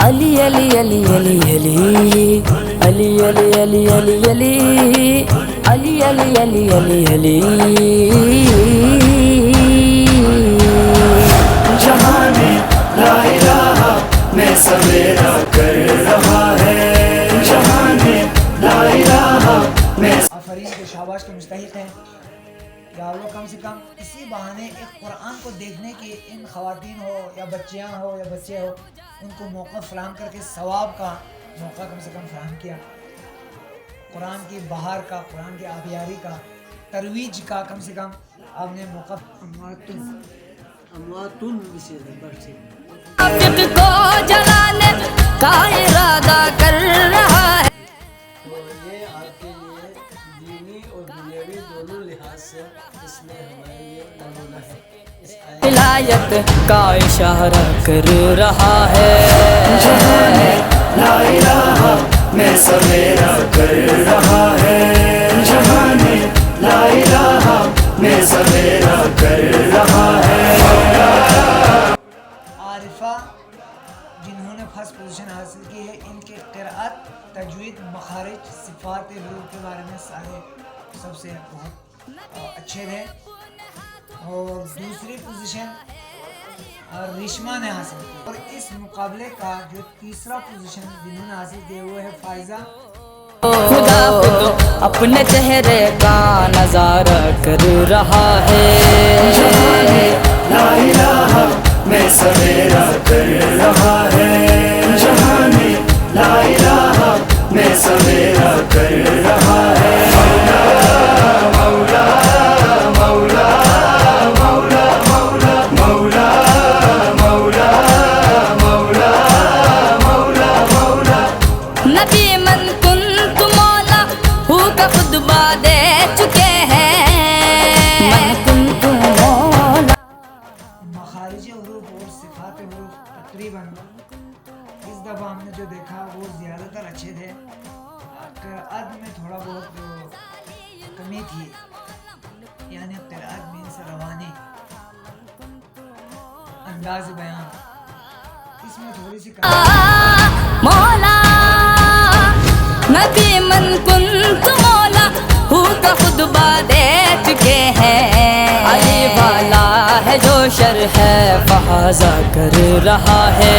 علی علی علی علی علی علی علی علی علی علی علی علی علی علی علی جہاں میں لا الہ میں سویرا کر رہا ہے، جہاں میں لا الہ میں آفرین کے شاباش کے مستحق ہیں کہ آپ لوگ کم سے کم اسی بہانے ایک قرآن کو دیکھنے کی ان خواتین ہو یا بچیاں ہو یا بچے ہو ان کو موقع فراہم کر کے ثواب کا موقع کم سے کم فراہم کیا، قرآن کی بہار کا، قرآن کی آبیاری کا، ترویج کا کم سے کم آپ نے موقع امواتن بسے بڑھتے منافق کو جلانے کا ارادہ کر رہا ہے، تو یہ آپ کے لیے دینی اور دنیاوی دونوں لحاظ سے اس میں ہمارے لیے نمونہ ہے۔ اس آیت ولایت کا اشارہ کر رہا ہے، جہاں میں لا الہ میں سویرا کر رہا ہے، جہاں میں لا الہ میں سویرا کر رہا ہے۔ عارفہ جنہوں نے فرسٹ پوزیشن حاصل کی ہے، ان کے قرأت، تجوید، مخارج، صفات حروف کے بارے میں سارے سب سے بہت اچھے تھے۔ اور دوسری پوزیشن ریشما نے حاصل کی، اور اس مقابلے کا جو تیسرا پوزیشن جنہوں نے حاصل کیا وہ ہے فائزہ۔ خدا خود اپنے چہرے کا نظارہ کر رہا ہے، جہاں میں لا الہ میں سویرا کر رہا ہے، جہاں میں لا الہ میں سویرا کر رہا ہے۔ مولا مولا مولا مولا مولا مولا مولا مولا مولا نبی من کنت مولا ہو کا خطبہ دے چکے ہیں، من کنت مولا۔ مخارج حروف اور صفات حروف تقریباً اس دفعہ ہم نے جو دیکھا وہ زیادہ تر اچھے تھے، قرأت میں تھوڑا بہت کمی تھی، یعنی قرأت میں سے روانی، انداز بیان، اس میں تھوڑی سی کمی۔ مولا نبی من کنت مولا ہو کا خطبہ دے چکے ہیں، علی والا ہے جو شرح فہذا کر رہا ہے۔